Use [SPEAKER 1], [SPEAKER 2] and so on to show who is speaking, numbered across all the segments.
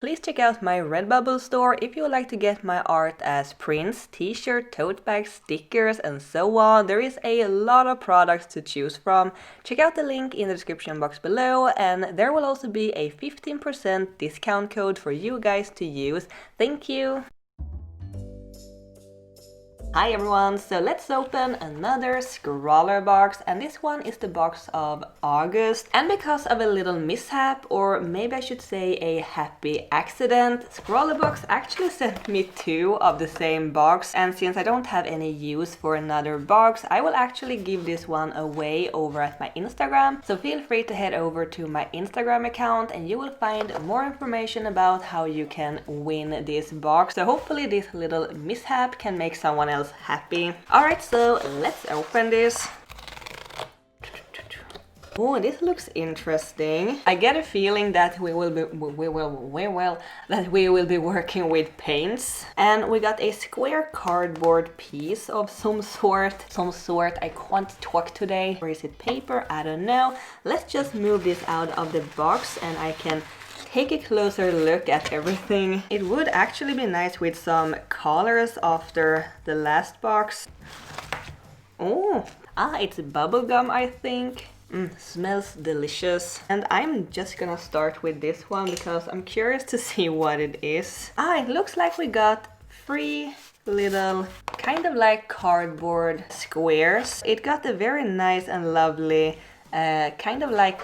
[SPEAKER 1] Please check out my Redbubble store if you would like to get my art as prints, t-shirt, tote bags, stickers and so on. There is a lot of products to choose from. Check out the link in the description box below, and there will also be a 15% discount code for you guys to use. Thank you! Hi everyone, so let's open another ScrawlrBox, and this one is the box of August. And because of a little mishap, or maybe I should say a happy accident, ScrawlrBox actually sent me two of the same box, and since I don't have any use for another box, I will actually give this one away over at my Instagram. So feel free to head over to my Instagram account and you will find more information about how you can win this box. So hopefully this little mishap can make someone else happy. Alright, so let's open this. Oh, this looks interesting. I get a feeling that we will be working with paints. And we got a square cardboard piece of some sort. I can't talk today. Or is it paper? I don't know. Let's just move this out of the box and I can take a closer look at everything. It would actually be nice with some colors after the last box. Oh, it's bubblegum, I think. Smells delicious. And I'm just gonna start with this one because I'm curious to see what it is. It looks like we got 3 little kind of like cardboard squares. It got a very nice and lovely kind of like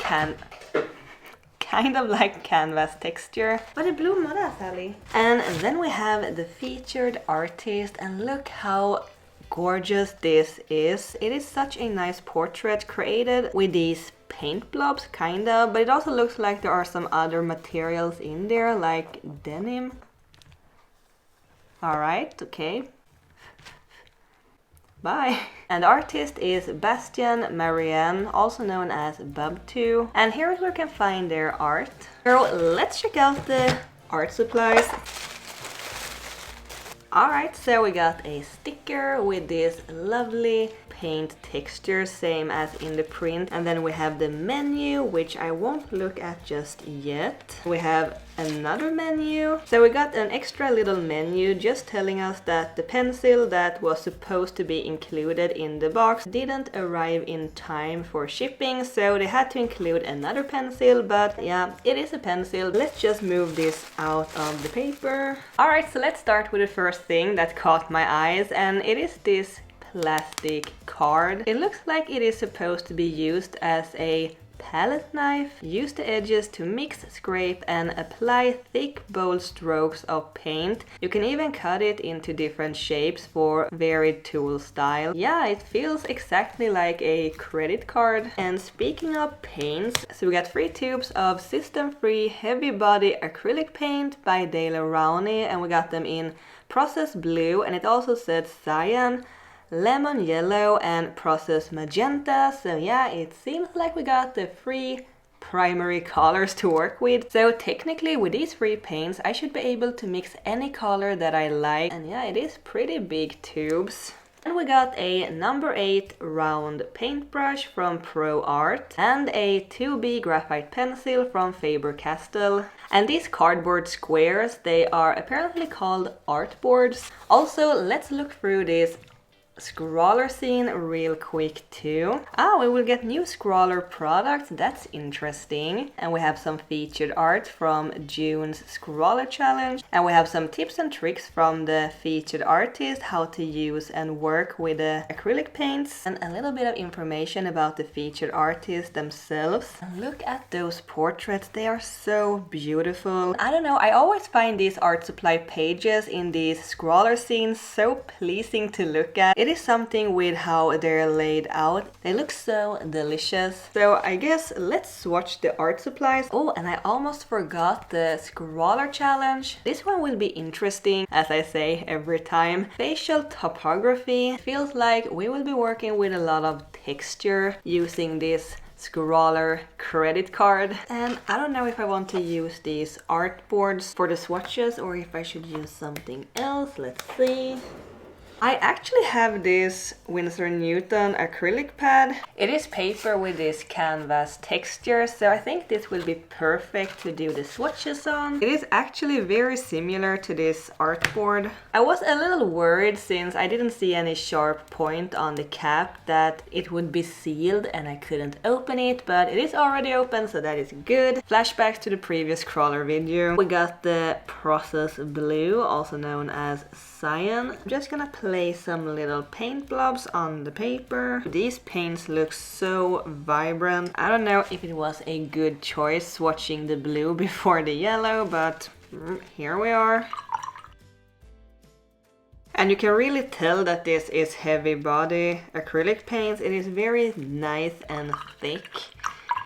[SPEAKER 1] canvas texture. But it blew mother, Sally. And then we have the featured artist, and look how gorgeous this is. It is such a nice portrait created with these paint blobs, kind of, but it also looks like there are some other materials in there, like denim. Alright, okay. Bye. And the artist is Bastian Marianne, also known as Bub2. And here is where you can find their art. So let's check out the art supplies. Alright, so we got a sticker with this lovely paint texture, same as in the print. And then we have the menu, which I won't look at just yet. We have another menu. So we got an extra little menu just telling us that the pencil that was supposed to be included in the box didn't arrive in time for shipping, so they had to include another pencil, but yeah, it is a pencil. Let's just move this out of the paper. Alright, so let's start with the first thing that caught my eyes, and it is this plastic card. It looks like it is supposed to be used as a palette knife. Use the edges to mix, scrape and apply thick, bold strokes of paint. You can even cut it into different shapes for varied tool style. Yeah, it feels exactly like a credit card. And speaking of paints, so we got 3 tubes of system-free heavy body acrylic paint by De La Rowney, and we got them in process blue, and it also said cyan, lemon yellow and process magenta. So yeah, it seems like we got the 3 primary colors to work with. So technically with these 3 paints I should be able to mix any color that I like. And yeah, it is pretty big tubes. And we got a number 8 round paintbrush from Pro Art and a 2B graphite pencil from Faber-Castell. And these cardboard squares, they are apparently called artboards. Also, let's look through this Scrawler scene real quick too. We will get new Scrawler products, that's interesting. And we have some featured art from June's Scrawler challenge. And we have some tips and tricks from the featured artist, how to use and work with the acrylic paints. And a little bit of information about the featured artists themselves. And look at those portraits, they are so beautiful. I don't know, I always find these art supply pages in these Scrawler scenes so pleasing to look at. It is something with how they're laid out. They look so delicious. So I guess let's swatch the art supplies. Oh, and I almost forgot the Scrawler challenge. This one will be interesting, as I say every time. Facial topography. Feels like we will be working with a lot of texture using this Scrawler credit card. And I don't know if I want to use these art boards for the swatches or if I should use something else. Let's see. I actually have this Winsor Newton acrylic pad. It is paper with this canvas texture, so I think this will be perfect to do the swatches on. It is actually very similar to this artboard. I was a little worried since I didn't see any sharp point on the cap that it would be sealed and I couldn't open it, but it is already open, so that is good. Flashbacks to the previous crawler video. We got the process blue, also known as cyan. I'm just gonna place some little paint blobs on the paper. These paints look so vibrant. I don't know if it was a good choice swatching the blue before the yellow, but here we are. And you can really tell that this is heavy body acrylic paints. It is very nice and thick.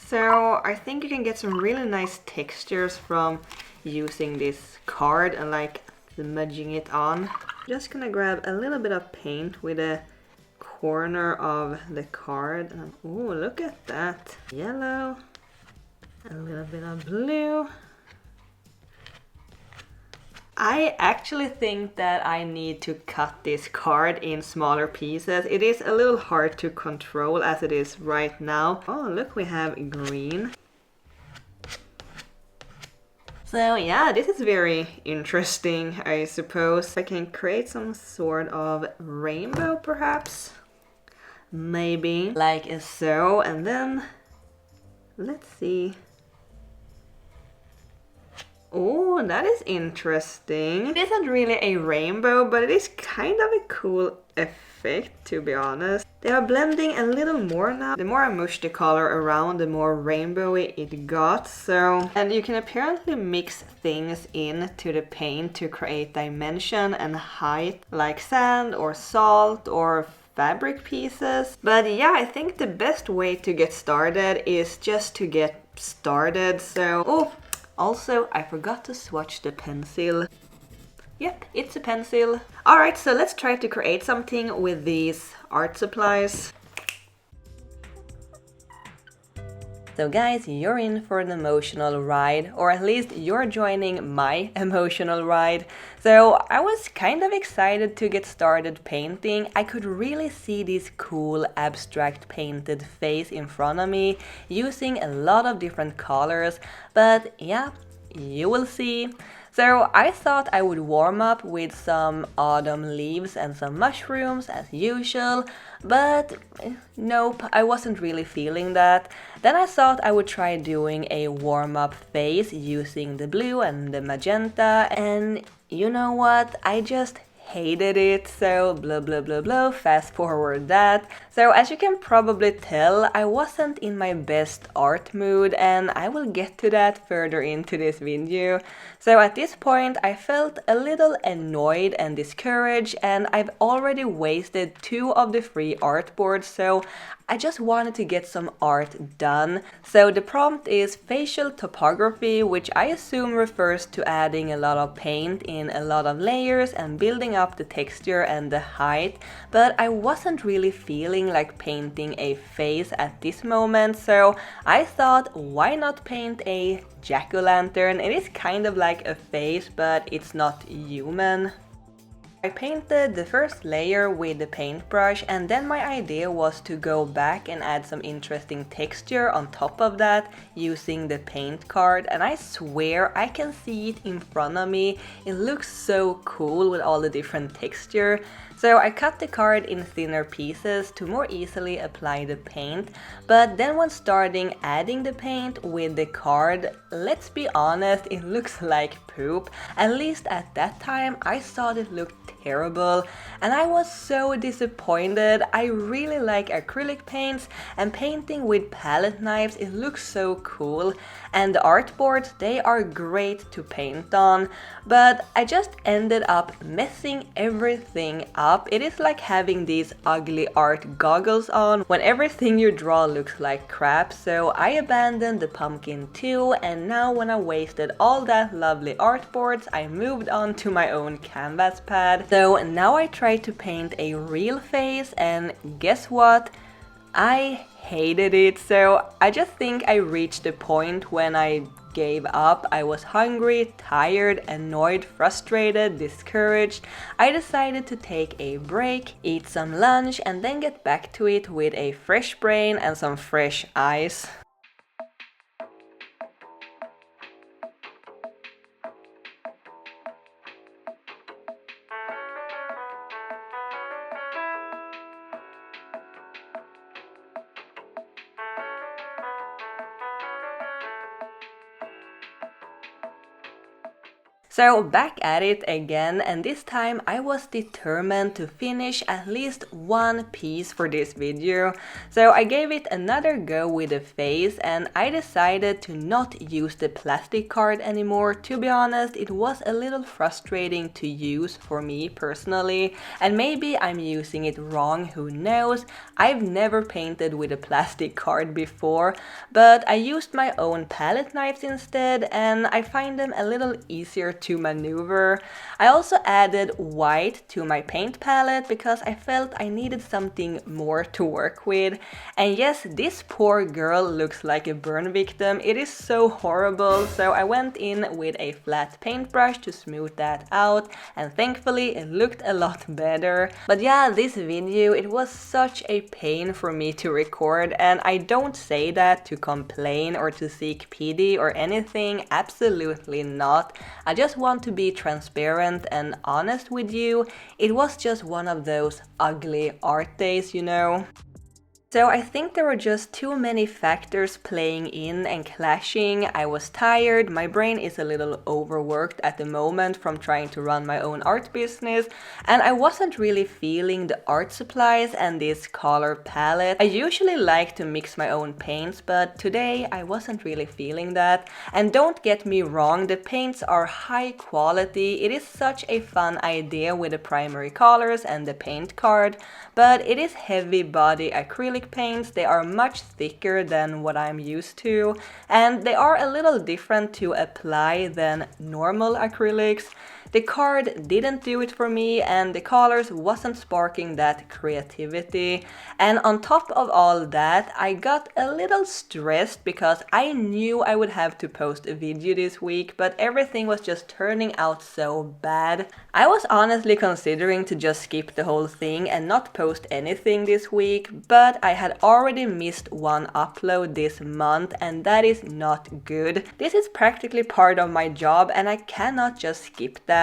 [SPEAKER 1] So I think you can get some really nice textures from using this card and like smudging it on. Just gonna grab a little bit of paint with a corner of the card. Oh, look at that. Yellow, a little bit of blue. I actually think that I need to cut this card in smaller pieces. It is a little hard to control as it is right now. Oh, look, we have green. So yeah, this is very interesting, I suppose. I can create some sort of rainbow, perhaps. Maybe like so, and then let's see. Oh, that is interesting. It isn't really a rainbow, but it is kind of a cool effect, to be honest. They are blending a little more now. The more I mush the color around, the more rainbowy it got. So, and you can apparently mix things into the paint to create dimension and height, like sand or salt or fabric pieces. But yeah, I think the best way to get started is just to get started. So, oh, also I forgot to swatch the pencil. Yep, it's a pencil. Alright, so let's try to create something with these art supplies. So guys, you're in for an emotional ride, or at least you're joining my emotional ride. So I was kind of excited to get started painting. I could really see this cool abstract painted face in front of me using a lot of different colors, but yeah, you will see. So I thought I would warm up with some autumn leaves and some mushrooms as usual, but nope, I wasn't really feeling that. Then I thought I would try doing a warm-up face using the blue and the magenta, and you know what, I just hated it, so blah blah blah blah, fast forward that. So as you can probably tell, I wasn't in my best art mood, and I will get to that further into this video. So at this point I felt a little annoyed and discouraged, and I've already wasted 2 of the free artboards, so I just wanted to get some art done. So the prompt is facial topography, which I assume refers to adding a lot of paint in a lot of layers and building up the texture and the height, but I wasn't really feeling like painting a face at this moment, so I thought, why not paint a jack-o'-lantern? It is kind of like a face, but it's not human. I painted the first layer with the paintbrush, and then my idea was to go back and add some interesting texture on top of that using the paint card, and I swear I can see it in front of me. It looks so cool with all the different texture. So I cut the card in thinner pieces to more easily apply the paint, but then when starting adding the paint with the card, let's be honest, it looks like poop. At least at that time I thought it looked terrible, and I was so disappointed. I really like acrylic paints, and painting with palette knives, it looks so cool, and the artboards, they are great to paint on, but I just ended up messing everything up. It is like having these ugly art goggles on when everything you draw looks like crap, so I abandoned the pumpkin too, and now when I wasted all that lovely artboards, I moved on to my own canvas pad. So now I try to paint a real face, and guess what? I hated it. So I just think I reached the point when I gave up. I was hungry, tired, annoyed, frustrated, discouraged. I decided to take a break, eat some lunch, and then get back to it with a fresh brain and some fresh eyes. So back at it again, and this time I was determined to finish at least one piece for this video. So I gave it another go with the face, and I decided to not use the plastic card anymore. To be honest, it was a little frustrating to use for me personally, and maybe I'm using it wrong, who knows. I've never painted with a plastic card before, but I used my own palette knives instead, and I find them a little easier to maneuver. I also added white to my paint palette because I felt I needed something more to work with. And yes, this poor girl looks like a burn victim. It is so horrible, so I went in with a flat paintbrush to smooth that out, and thankfully it looked a lot better. But yeah, this video, it was such a pain for me to record, and I don't say that to complain or to seek pity or anything, absolutely not. I just want to be transparent and honest with you. It was just one of those ugly art days, you know. So I think there were just too many factors playing in and clashing. I was tired, my brain is a little overworked at the moment from trying to run my own art business, and I wasn't really feeling the art supplies and this color palette. I usually like to mix my own paints, but today I wasn't really feeling that. And don't get me wrong, the paints are high quality. It is such a fun idea with the primary colors and the paint card, but it is heavy body acrylic paints. They are much thicker than what I'm used to, and they are a little different to apply than normal acrylics. The card didn't do it for me, and the colors wasn't sparking that creativity. And on top of all that, I got a little stressed because I knew I would have to post a video this week, but everything was just turning out so bad. I was honestly considering to just skip the whole thing and not post anything this week, but I had already missed one upload this month, and that is not good. This is practically part of my job, and I cannot just skip that.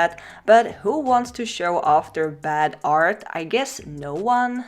[SPEAKER 1] But who wants to show off their bad art? I guess no one.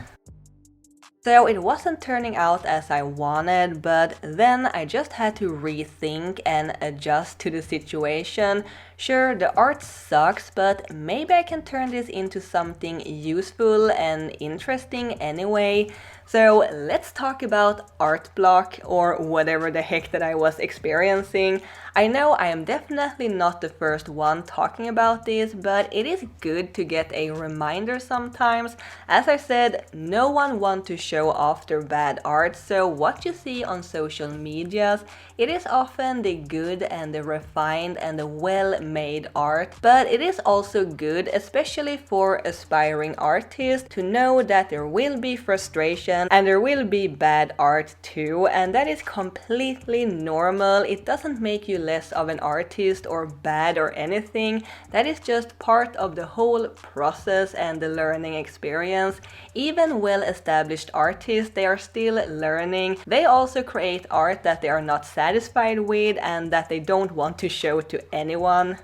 [SPEAKER 1] So it wasn't turning out as I wanted, but then I just had to rethink and adjust to the situation. Sure, the art sucks, but maybe I can turn this into something useful and interesting anyway. So let's talk about art block, or whatever the heck that I was experiencing. I know I am definitely not the first one talking about this, but it is good to get a reminder sometimes. As I said, no one wants to show off their bad art, so what you see on social medias, it is often the good and the refined and the well-made art, but it is also good, especially for aspiring artists, to know that there will be frustration and there will be bad art too, and that is completely normal. It doesn't make you less of an artist or bad or anything. That is just part of the whole process and the learning experience. Even well-established artists, they are still learning. They also create art that they are not satisfied with and that they don't want to show to anyone.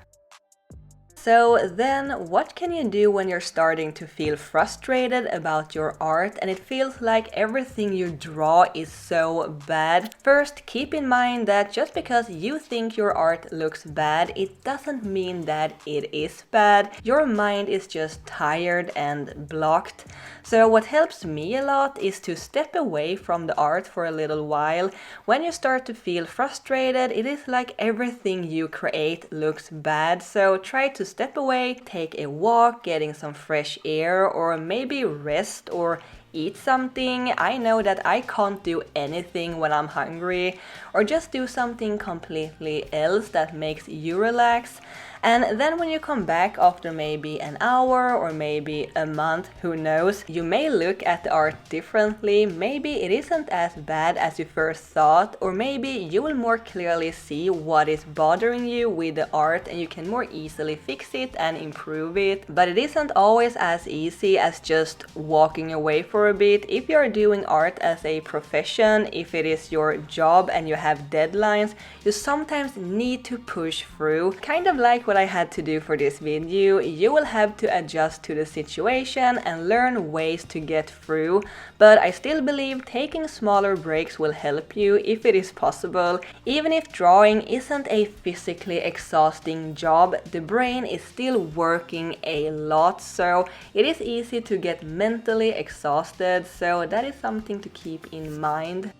[SPEAKER 1] So then, what can you do when you're starting to feel frustrated about your art and it feels like everything you draw is so bad? First, keep in mind that just because you think your art looks bad, it doesn't mean that it is bad. Your mind is just tired and blocked. So what helps me a lot is to step away from the art for a little while. When you start to feel frustrated, it is like everything you create looks bad. So try to step away, take a walk, getting some fresh air, or maybe rest or eat something. I know that I can't do anything when I'm hungry, or just do something completely else that makes you relax. And then when you come back after maybe an hour or maybe a month, who knows, you may look at the art differently. Maybe it isn't as bad as you first thought, or maybe you will more clearly see what is bothering you with the art and you can more easily fix it and improve it. But it isn't always as easy as just walking away for a bit. If you're doing art as a profession, if it is your job and you have deadlines, you sometimes need to push through. Kind of like what I had to do for this video. You will have to adjust to the situation and learn ways to get through. But I still believe taking smaller breaks will help you if it is possible. Even if drawing isn't a physically exhausting job, the brain is still working a lot, so it is easy to get mentally exhausted, so that is something to keep in mind.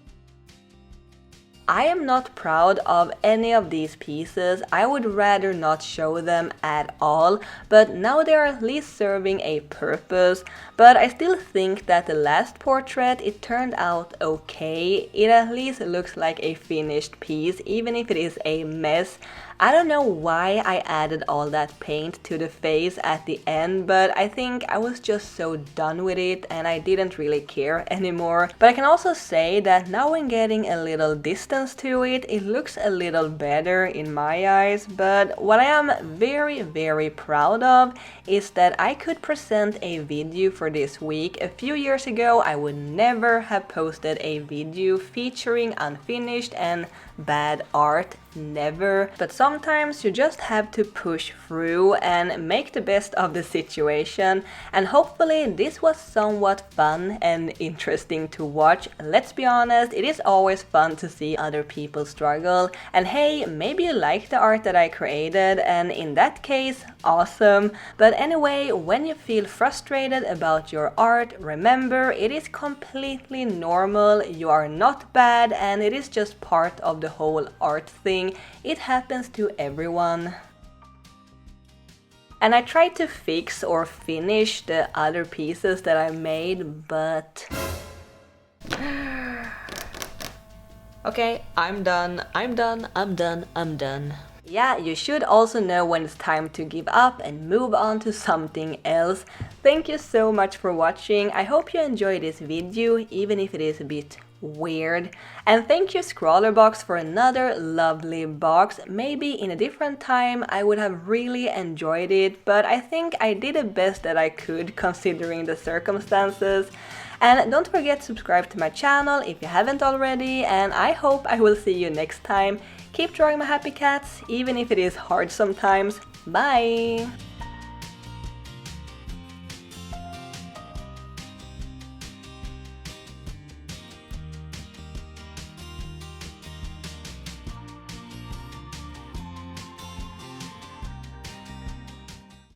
[SPEAKER 1] I am not proud of any of these pieces. I would rather not show them at all, but now they are at least serving a purpose. But I still think that the last portrait, it turned out okay. It at least looks like a finished piece, even if it is a mess. I don't know why I added all that paint to the face at the end, but I think I was just so done with it and I didn't really care anymore. But I can also say that now when getting a little distance to it, it looks a little better in my eyes. But what I am very proud of is that I could present a video for this week. A few years ago, I would never have posted a video featuring unfinished and bad art, never. But sometimes you just have to push through and make the best of the situation, and hopefully this was somewhat fun and interesting to watch. Let's be honest, it is always fun to see other people struggle, and hey, maybe you like the art that I created, and in that case, awesome. But anyway, when you feel frustrated about your art, remember, it is completely normal. You are not bad, and it is just part of the whole art thing. It happens to everyone. And I tried to fix or finish the other pieces that I made, but okay, I'm done. Yeah, you should also know when it's time to give up and move on to something else. Thank you so much for watching. I hope you enjoyed this video, even if it is a bit weird. And thank you ScrawlrBox for another lovely box. Maybe in a different time I would have really enjoyed it, but I think I did the best that I could considering the circumstances. And don't forget to subscribe to my channel if you haven't already, and I hope I will see you next time. Keep drawing my happy cats, even if it is hard sometimes. Bye!